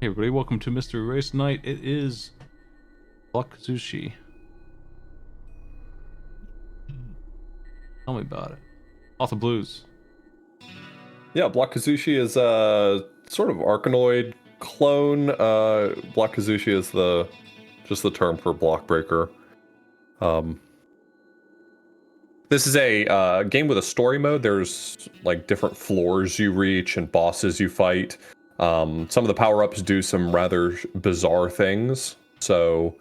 Hey everybody, welcome to Mystery Race Night. It is Kuzushi. Tell me about it. Author Blues. Yeah, Block Kuzushi is a sort of Arkanoid clone. Block Kuzushi is just the term for block breaker. This is a game with a story mode. There's like different floors you reach and bosses you fight. Some of the power-ups do some rather bizarre things. So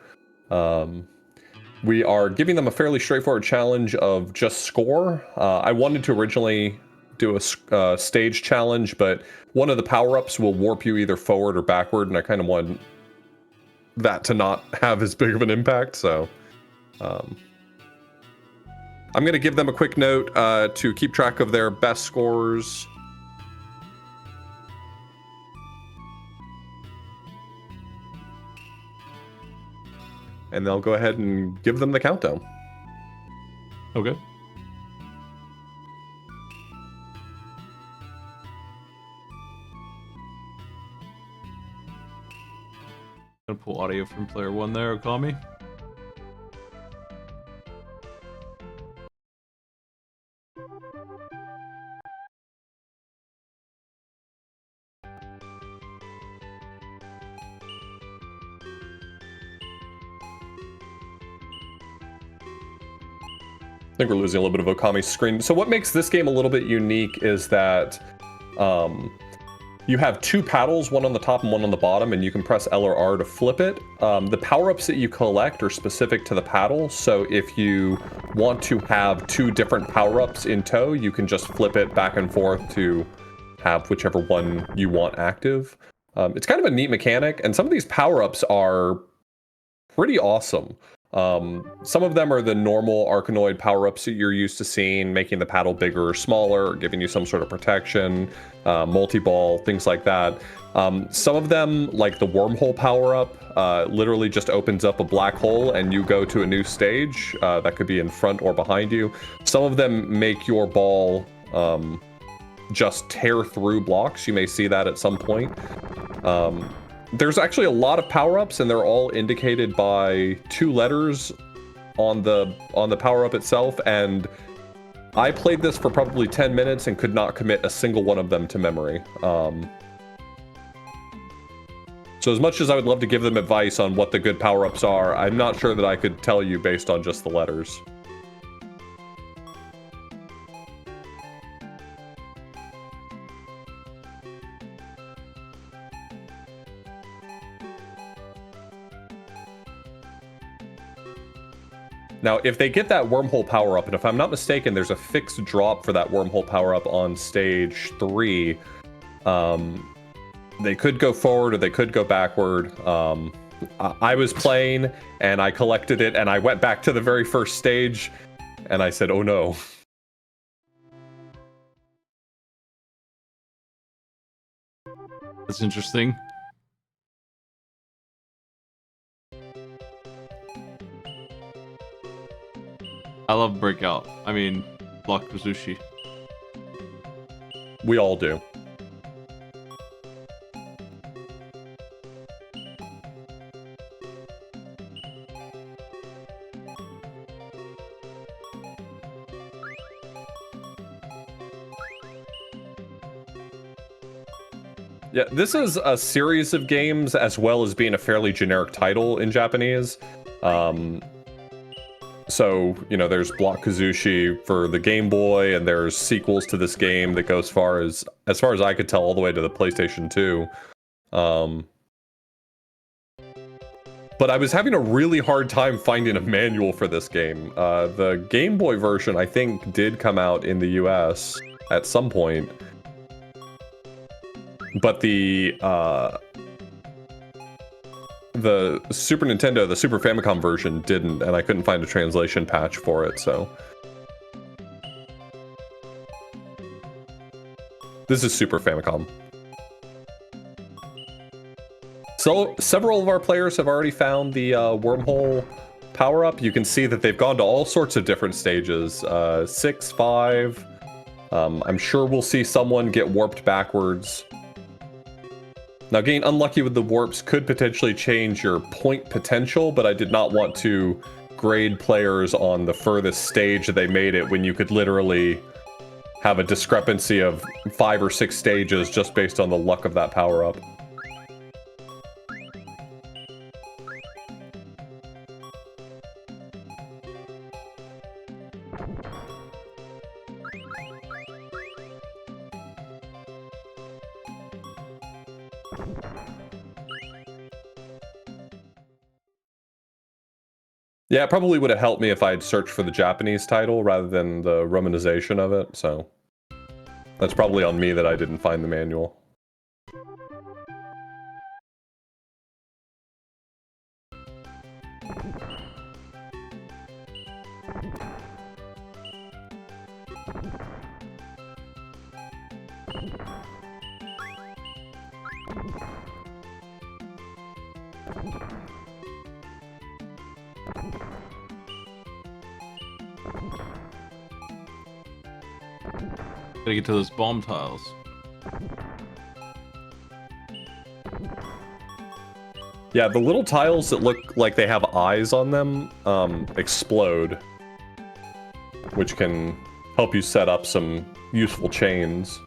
we are giving them a fairly straightforward challenge of just score. I wanted to originally do a stage challenge, but one of the power-ups will warp you either forward or backward, and I kind of want that to not have as big of an impact, so I'm going to give them a quick note to keep track of their best scores. And they'll go ahead and give them the countdown. Okay. Gonna pull audio from player one there, call me. I think we're losing a little bit of Okami's screen. So what makes this game a little bit unique is that you have two paddles, one on the top and one on the bottom, and you can press L or R to flip it. The power-ups that you collect are specific to the paddle, so if you want to have two different power-ups in tow, you can just flip it back and forth to have whichever one you want active. It's kind of a neat mechanic, and some of these power-ups are pretty awesome. Some of them are the normal Arkanoid power-ups that you're used to seeing, making the paddle bigger or smaller, or giving you some sort of protection, multi-ball, things like that. Some of them, like the wormhole power-up, literally just opens up a black hole and you go to a new stage that could be in front or behind you. Some of them make your ball just tear through blocks. You may see that at some point. There's actually a lot of power-ups, and they're all indicated by two letters on the power-up itself, and I played this for probably 10 minutes and could not commit a single one of them to memory. So as much as I would love to give them advice on what the good power-ups are, I'm not sure that I could tell you based on just the letters. Now, if they get that wormhole power-up, and if I'm not mistaken, there's a fixed drop for that wormhole power-up on stage 3. They could go forward or they could go backward. I was playing, and I collected it, and I went back to the very first stage, and I said, oh no. That's interesting. I love Breakout. I mean, Block Kuzushi. We all do. Yeah, this is a series of games as well as being a fairly generic title in Japanese. So, you know, there's Block Kuzushi for the Game Boy, and there's sequels to this game that go as far as I could tell, all the way to the PlayStation 2. But I was having a really hard time finding a manual for this game. The Game Boy version, I think, did come out in the US at some point. But the Super Nintendo, the Super Famicom version didn't, and I couldn't find a translation patch for it, so. This is Super Famicom. So, several of our players have already found the wormhole power-up. You can see that they've gone to all sorts of different stages. 6, 5. I'm sure we'll see someone get warped backwards. Now, getting unlucky with the warps could potentially change your point potential, but I did not want to grade players on the furthest stage that they made it when you could literally have a discrepancy of 5 or 6 stages just based on the luck of that power-up. Yeah, it probably would have helped me if I had searched for the Japanese title rather than the romanization of it, so that's probably on me that I didn't find the manual. Gotta get to those bomb tiles. Yeah, the little tiles that look like they have eyes on them explode, which can help you set up some useful chains.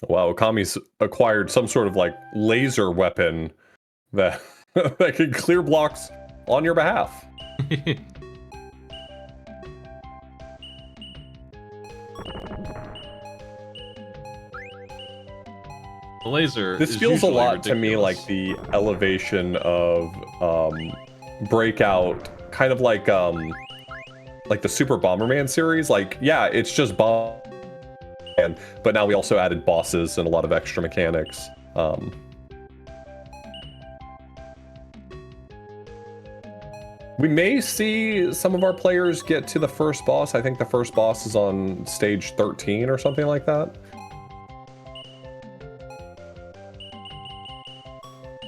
Wow, Okami's acquired some sort of like laser weapon that that can clear blocks on your behalf. The laser. This is feels a usually lot to me ridiculous. like the elevation of Breakout, kind of like the Super Bomberman series. Like, yeah, it's just bomb. But now we also added bosses and a lot of extra mechanics. We may see some of our players get to the first boss. I think the first boss is on stage 13 or something like that.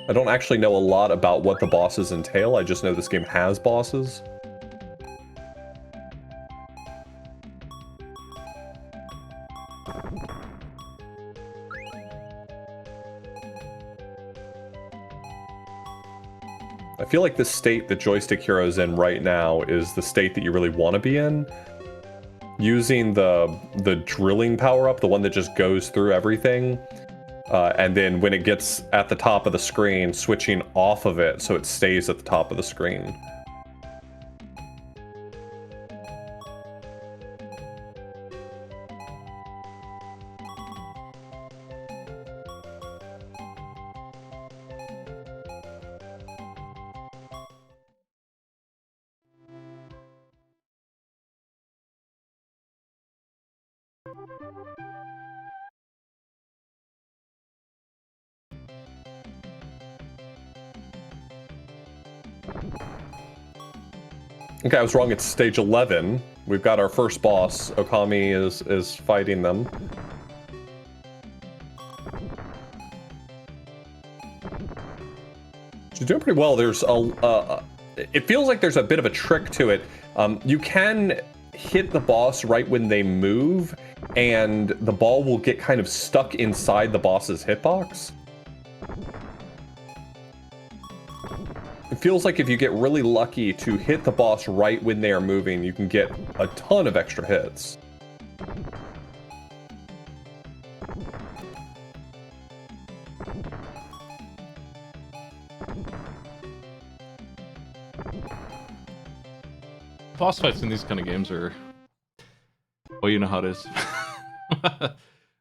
I don't actually know a lot about what the bosses entail. I just know this game has bosses. I feel like the state that Joystick Hero is in right now is the state that you really want to be in. Using the drilling power-up, the one that just goes through everything, and then when it gets at the top of the screen, switching off of it so it stays at the top of the screen. Okay, I was wrong. It's stage 11. We've got our first boss. Okami is fighting them. She's doing pretty well. There's it feels like there's a bit of a trick to it. You can hit the boss right when they move, and the ball will get kind of stuck inside the boss's hitbox. It feels like if you get really lucky to hit the boss right when they are moving, you can get a ton of extra hits. Boss fights in these kind of games are, well, you know how it is.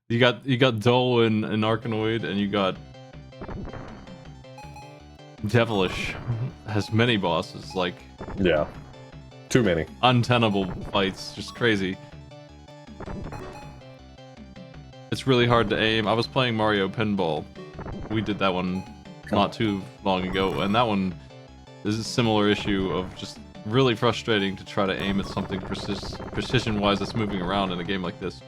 you got Dull and Arkanoid, and you got Devilish. Has many bosses, like, Yeah. Too many. untenable fights, just crazy. It's really hard to aim. I was playing Mario Pinball. We did that one not too long ago, and that one is a similar issue of just really frustrating to try to aim at something precision-wise that's moving around in a game like this.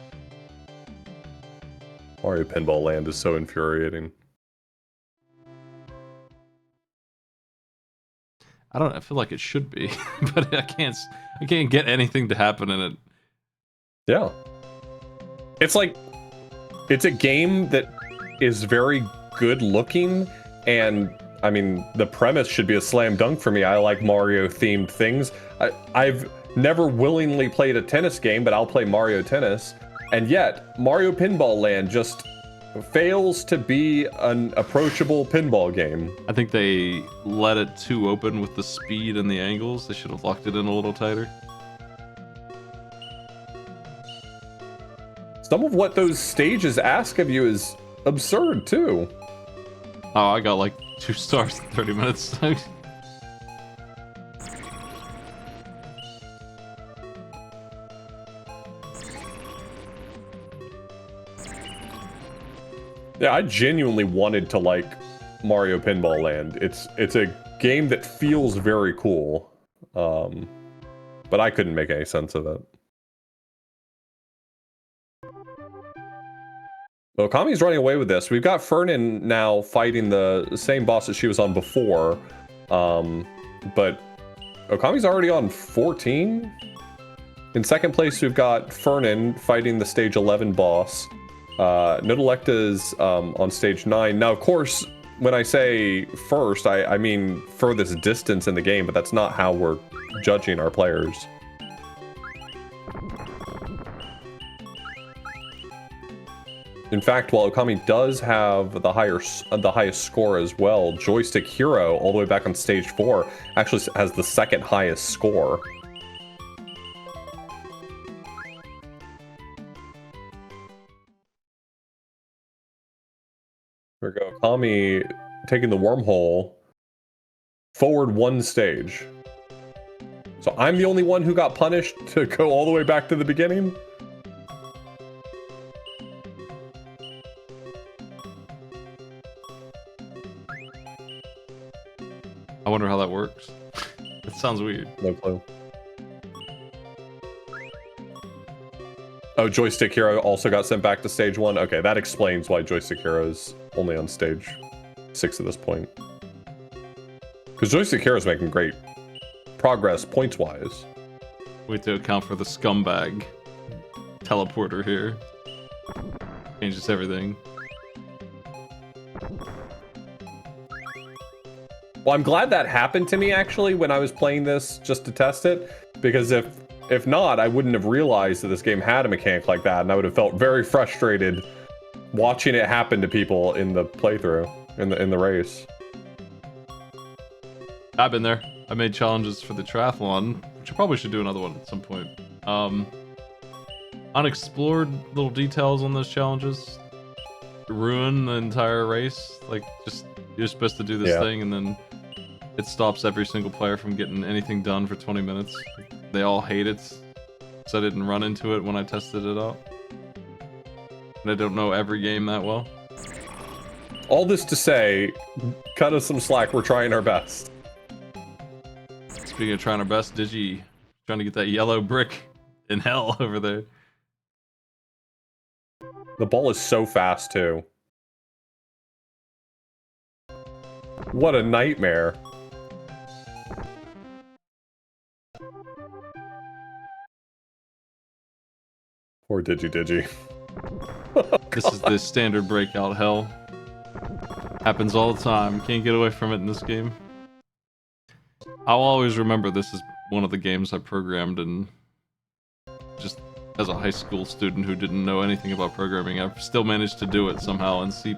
Mario Pinball Land is so infuriating. I feel like it should be, but I can't get anything to happen in it. Yeah. It's like, it's a game that is very good looking, and I mean, the premise should be a slam dunk for me. I like Mario themed things. I've never willingly played a tennis game, but I'll play Mario Tennis. And yet, Mario Pinball Land just fails to be an approachable pinball game. I think they let it too open with the speed and the angles. They should have locked it in a little tighter. Some of what those stages ask of you is absurd, too. Oh, I got like 2 stars in 30 minutes. Yeah, I genuinely wanted to like Mario Pinball Land. It's a game that feels very cool, but I couldn't make any sense of it. Well, Kami's running away with this. We've got Fernan now fighting the same boss that she was on before, but Okami's already on 14. In second place, we've got Fernan fighting the stage 11 boss. Nodelecta's on stage 9. Now, of course, when I say first, I mean furthest distance in the game, but that's not how we're judging our players. In fact, while Okami does have the highest score as well, Joystick Hero, all the way back on stage 4, actually has the second highest score. There we go. Okami taking the wormhole forward 1 stage. So I'm the only one who got punished to go all the way back to the beginning? I wonder how that works. It sounds weird. No clue. Oh, Joystick Hero also got sent back to stage 1. Okay, that explains why Joystick Hero is only on stage 6 at this point. Because Joystick Hero is making great progress points-wise. Wait to account for the scumbag teleporter here. Changes everything. Well, I'm glad that happened to me, actually, when I was playing this just to test it. Because if not, I wouldn't have realized that this game had a mechanic like that, and I would have felt very frustrated watching it happen to people in the playthrough, in the race. I've been there. I made challenges for the triathlon, which I probably should do another one at some point. Unexplored little details on those challenges ruin the entire race. Like, just you're supposed to do this thing, and then it stops every single player from getting anything done for 20 minutes. They all hate it, so I didn't run into it when I tested it out. And I don't know every game that well. All this to say, cut us some slack, we're trying our best. Speaking of trying our best, Digi trying to get that yellow brick in hell over there. The ball is so fast, too. What a nightmare. Poor Digi. This is the standard breakout hell. Happens all the time. Can't get away from it in this game. I'll always remember this is one of the games I programmed, and just as a high school student who didn't know anything about programming, I've still managed to do it somehow in C+.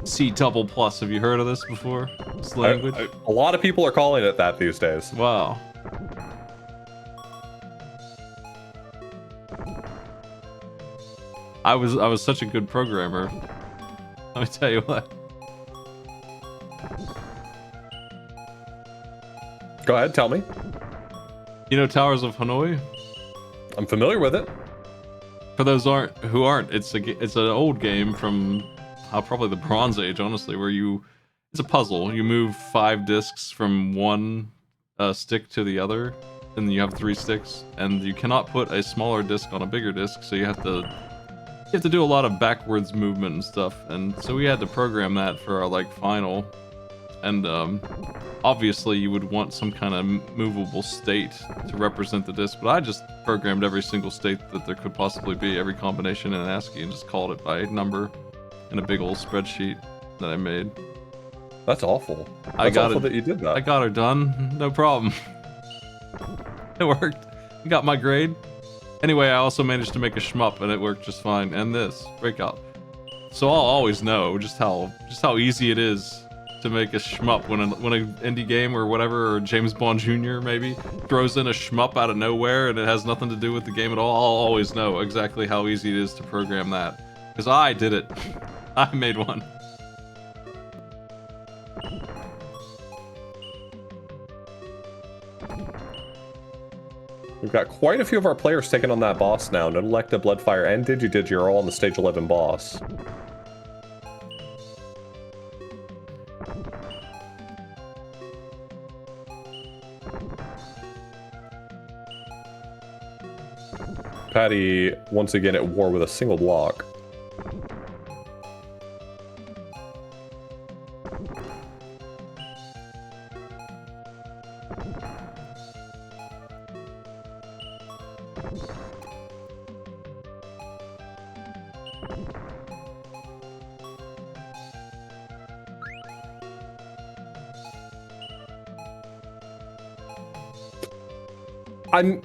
C double plus. Have you heard of this before? This language? A lot of people are calling it that these days. Wow. I was such a good programmer. Let me tell you what. Go ahead, tell me. You know Towers of Hanoi? I'm familiar with it. For those who aren't, it's an old game from probably the Bronze Age, honestly, where it's a puzzle. You move 5 discs from one stick to the other, and you have 3 sticks, and you cannot put a smaller disc on a bigger disc, so you have to do a lot of backwards movement and stuff. And so we had to program that for our final, and obviously you would want some kind of movable state to represent the disc, but I just programmed every single state that there could possibly be, every combination in ASCII, and just called it by number in a big old spreadsheet that I made. That's awful. I got awful it. that you did that. I got her done, no problem. It worked. I got my grade. Anyway, I also managed to make a shmup, and it worked just fine. And this breakout. So I'll always know just how easy it is to make a shmup when an indie game or whatever, or James Bond Jr. maybe throws in a shmup out of nowhere and it has nothing to do with the game at all. I'll always know exactly how easy it is to program that, because I did it. I made one. We've got quite a few of our players taking on that boss now. Nodelecta, Bloodfire, and Digi are all on the stage 11 boss. Patty, once again at war with a single block.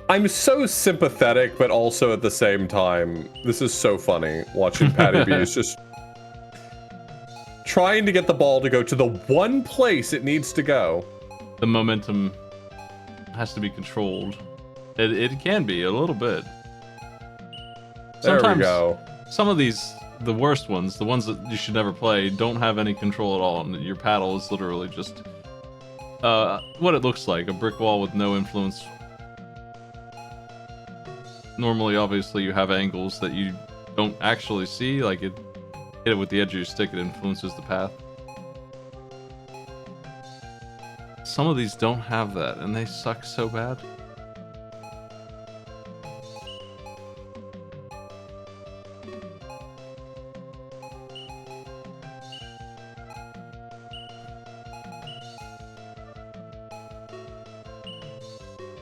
I'm so sympathetic, but also at the same time, this is so funny watching Patty B is just trying to get the ball to go to the one place it needs to go. The momentum has to be controlled. It can be a little bit. There we go. Some of these, the worst ones, the ones that you should never play, don't have any control at all, and your paddle is literally just what it looks like, a brick wall with no influence. Normally, obviously, you have angles that you don't actually see, like hit it with the edge of your stick, it influences the path. Some of these don't have that, and they suck so bad.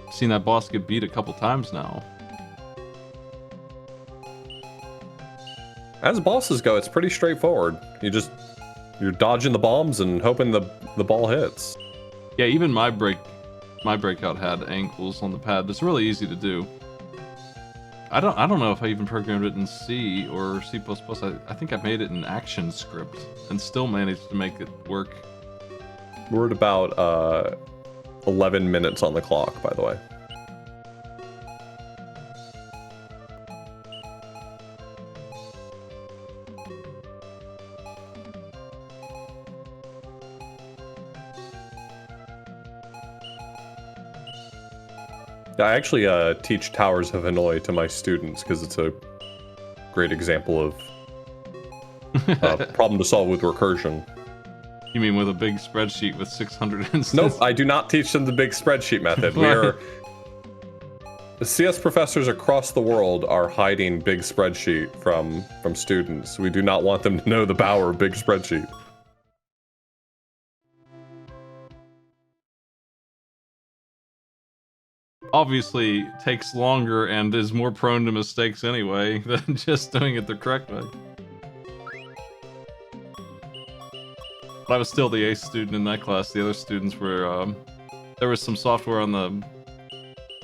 I've seen that boss get beat a couple times now. As bosses go, it's pretty straightforward. You're dodging the bombs and hoping the ball hits. Yeah, even my breakout had angles on the pad. It's really easy to do. I don't know if I even programmed it in C or C++. I think I made it in ActionScript and still managed to make it work. We're at about 11 minutes on the clock, by the way. I actually teach Towers of Hanoi to my students because it's a great example of problem to solve with recursion. You mean with a big spreadsheet with 600 instances? Nope, I do not teach them the big spreadsheet method. The CS professors across the world are hiding big spreadsheet from students. We do not want them to know the power of big spreadsheet. Obviously takes longer and is more prone to mistakes anyway than just doing it the correct way. But I was still the ace student in that class. The other students were, there was some software on the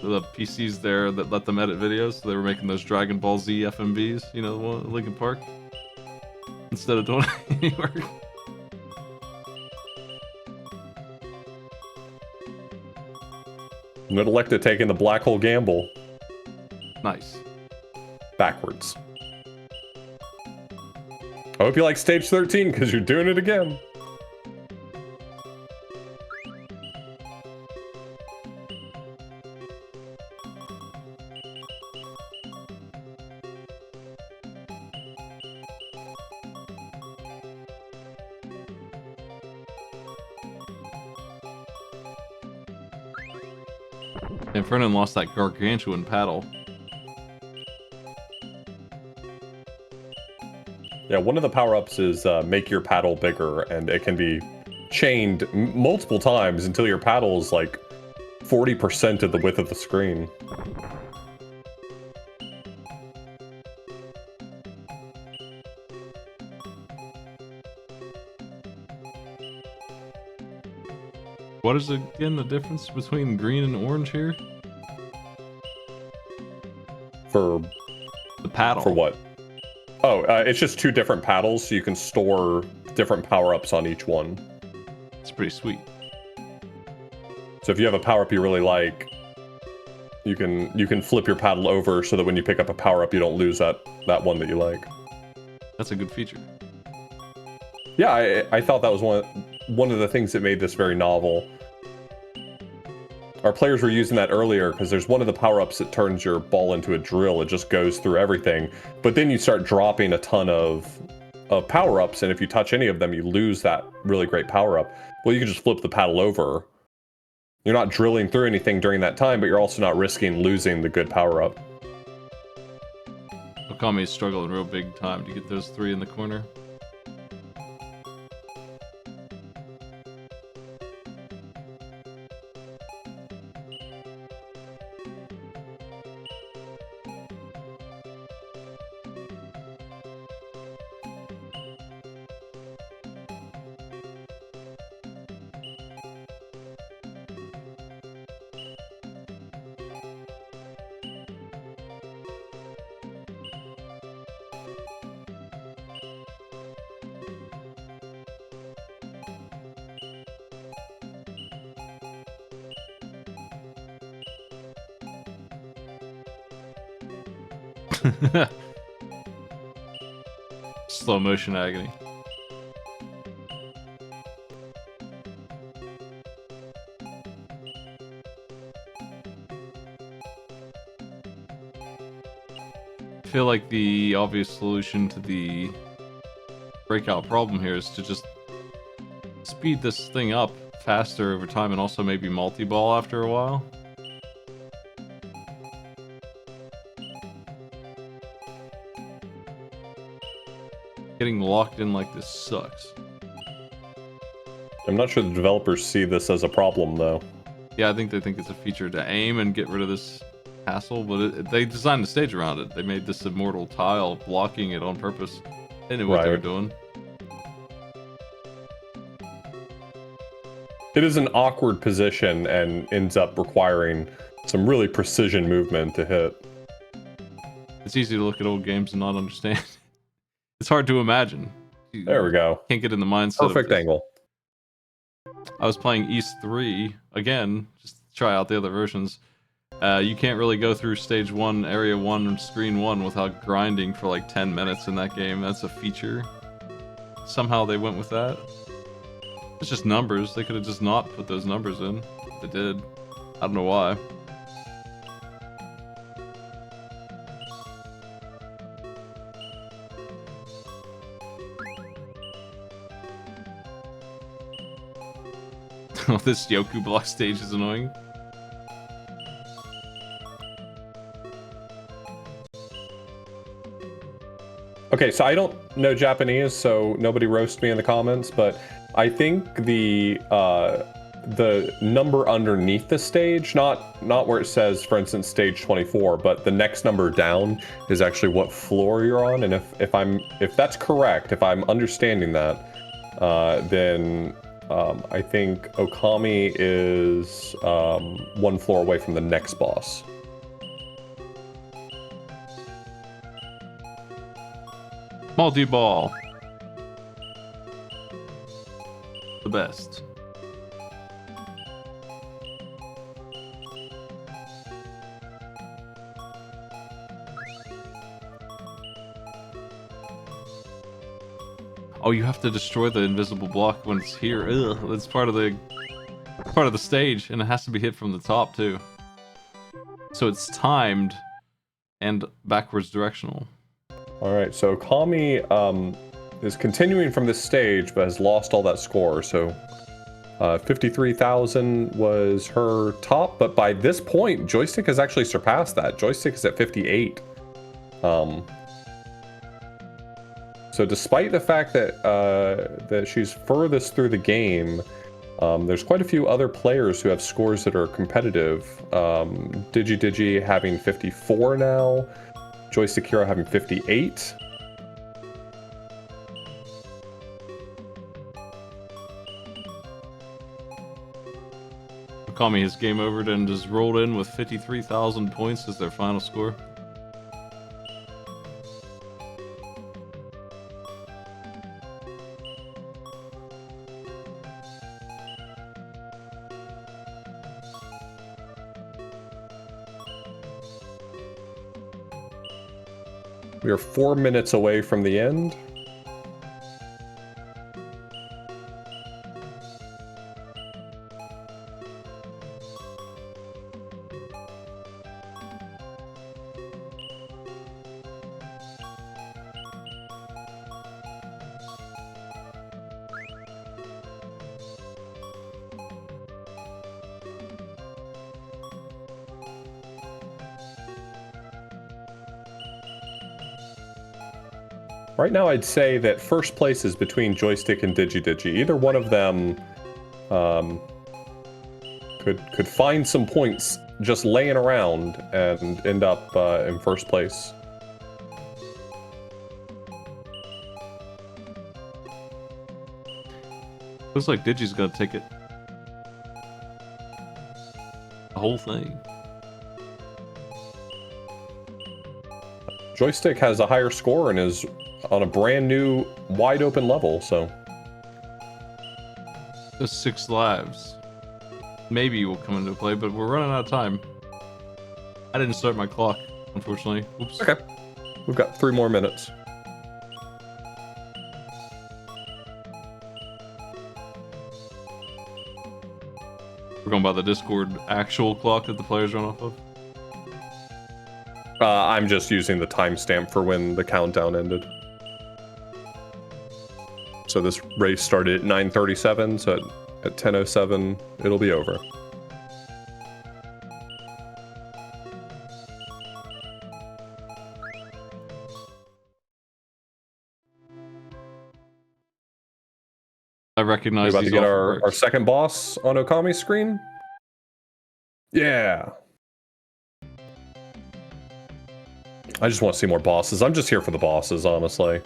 PCs there that let them edit videos. So they were making those Dragon Ball Z FMVs, you know, the one at Linkin Park. Instead of doing any work. I'm gonna elect to take in the black hole gamble. Nice. Backwards. I hope you like stage 13 because you're doing it again. And Fernan lost that gargantuan paddle. Yeah, one of the power-ups is make your paddle bigger, and it can be chained multiple times until your paddle is like 40% of the width of the screen. What is again the difference between green and orange here? For the paddle. For what? Oh, it's just two different paddles, so you can store different power-ups on each one. It's pretty sweet. So if you have a power-up you really like, you can flip your paddle over so that when you pick up a power-up, you don't lose that one that you like. That's a good feature. Yeah, I thought that was one of the things that made this very novel. Our players were using that earlier because there's one of the power-ups that turns your ball into a drill. It just goes through everything. But then you start dropping a ton of power-ups, and if you touch any of them, you lose that really great power-up. Well, you can just flip the paddle over. You're not drilling through anything during that time, but you're also not risking losing the good power-up. Okami is struggling real big time to get those three in the corner. Slow motion agony. I feel like the obvious solution to the breakout problem here is to just speed this thing up faster over time and also maybe multi-ball after a while. Getting locked in like this sucks. I'm not sure the developers see this as a problem, though. Yeah, I think they think it's a feature to aim and get rid of this hassle, but they designed the stage around it. They made this immortal tile blocking it on purpose. They knew what they were doing. It is an awkward position and ends up requiring some really precision movement to hit. It's easy to look at old games and not understand. It's hard to imagine. There we go. Can't get in the mindset. Perfect angle. I was playing East 3 again, just to try out the other versions. You can't really go through stage 1, area 1, and screen 1 without grinding for like 10 minutes in that game. That's a feature. Somehow they went with that. It's just numbers. They could have just not put those numbers in. They did. I don't know why. Oh, this Yoku block stage is annoying. Okay, so I don't know Japanese, so nobody roast me in the comments, but I think the number underneath the stage, not where it says, for instance, stage 24, but the next number down is actually what floor you're on. And if that's correct, if I'm understanding that, then I think Okami is one floor away from the next boss. Multi-ball. The best. Oh, you have to destroy the invisible block when it's here. Ugh, that's part of the stage, and it has to be hit from the top too. So it's timed and backwards directional. All right, so Kami is continuing from this stage, but has lost all that score. So 53,000 was her top, but by this point, Joystick has actually surpassed that. Joystick is at 58. So despite the fact that that she's furthest through the game, there's quite a few other players who have scores that are competitive. Digi having 54 now, Joystick Hero having 58. Kami has game over and just rolled in with 53,000 points as their final score. We are 4 minutes away from the end. Right now, I'd say that first place is between Joystick and Digi. Either one of them could find some points just laying around and end up in first place. Looks like Digi's gonna take it. The whole thing. Joystick has a higher score and is on a brand new, wide open level, so. Just 6 lives. Maybe will come into play, but we're running out of time. I didn't start my clock, unfortunately. Oops. Okay. We've got 3 more minutes. We're going by the Discord actual clock that the players run off of. I'm just using the timestamp for when the countdown ended. So this race started at 9:37, so at 10:07, it'll be over. I recognize We're about these to get awful our second boss on Okami's screen. Yeah. I just want to see more bosses. I'm just here for the bosses, honestly.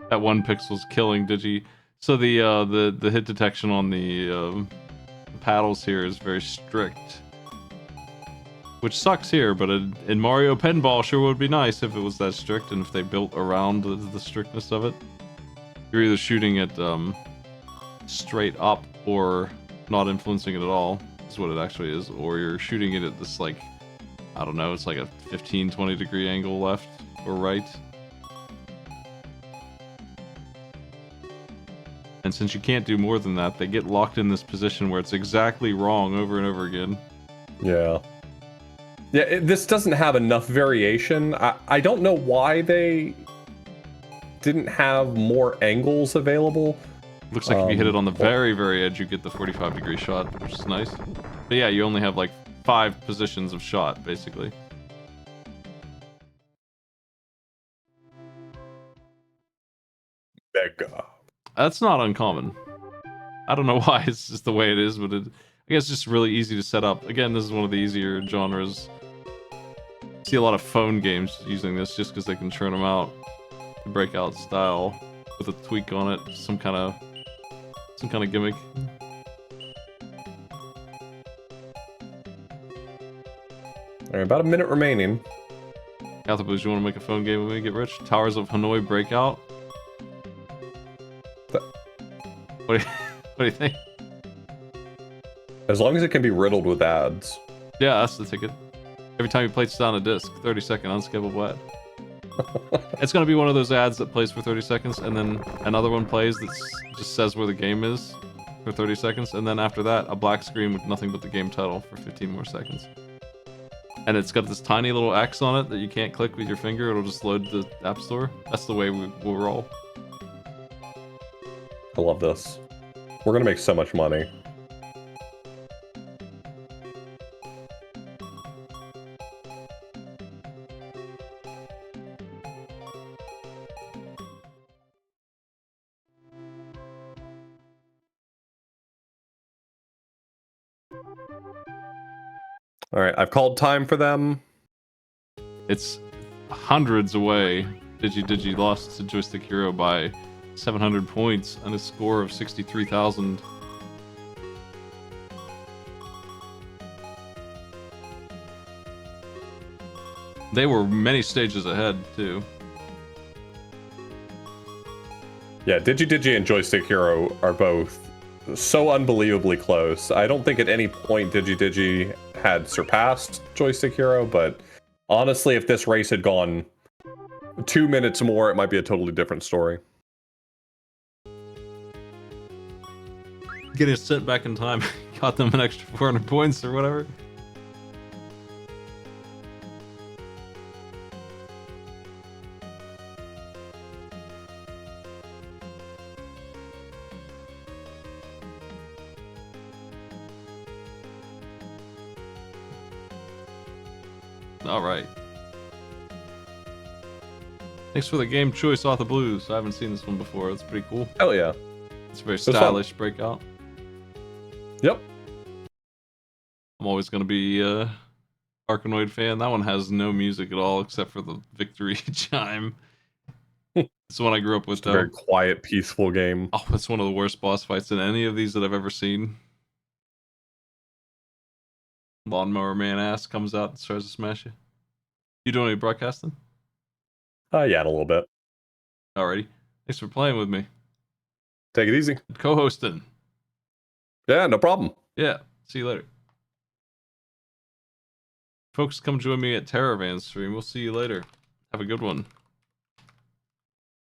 That one pixel's killing Digi. So the hit detection on the paddles here is very strict, which sucks here. But in Mario Pinball, sure would be nice if it was that strict and if they built around the strictness of it. You're either shooting it straight up or not influencing it at all. Is what it actually is, or you're shooting it at this like, I don't know, it's like a 15-20 degree angle left or right. And since you can't do more than that, they get locked in this position where it's exactly wrong over and over again. Yeah. Yeah, this doesn't have enough variation. I don't know why they didn't have more angles available. Looks like if you hit it on the very, very edge, you get the 45 degree shot, which is nice. But yeah, you only have like 5 positions of shot, basically. Mega. That's not uncommon. I don't know why it's just the way it is, but I guess it's just really easy to set up. Again, this is one of the easier genres. See a lot of phone games using this just because they can churn them out. The breakout style with a tweak on it, some kind of gimmick. All right, about a minute remaining. Alphabooz, you want to make a phone game with me? Get rich? Towers of Hanoi Breakout. What do you think? As long as it can be riddled with ads. Yeah, that's the ticket. Every time you place down a disc, 30-second unskippable ad. It's gonna be one of those ads that plays for 30 seconds, and then another one plays that just says where the game is for 30 seconds, and then after that, a black screen with nothing but the game title for 15 more seconds. And it's got this tiny little X on it that you can't click with your finger, it'll just load the App Store. That's the way we'll roll. I love this. We're gonna make so much money. All right, I've called time for them. It's hundreds away. Digi lost to Joystick Hero by 700 points and a score of 63,000. They were many stages ahead, too. Yeah, Digi and Joystick Hero are both so unbelievably close. I don't think at any point Digi had surpassed Joystick Hero, but honestly, if this race had gone 2 minutes more, it might be a totally different story. Getting sent back in time got them an extra 400 points or whatever. All right. Thanks for the game choice, Author Blues. I haven't seen this one before. It's pretty cool. Hell yeah. It's a very stylish breakout. Yep. I'm always going to be Arkanoid fan. That one has no music at all except for the victory chime. It's the one I grew up with, It's a very quiet, peaceful game. Oh, it's one of the worst boss fights in any of these that I've ever seen. Lawnmower Man ass comes out and tries to smash you. You doing any broadcasting? Yeah, in a little bit. Alrighty. Thanks for playing with me. Take it easy. Co-hosting. Yeah, no problem. Yeah. See you later. Folks, come join me at Terravan's stream. We'll see you later. Have a good one.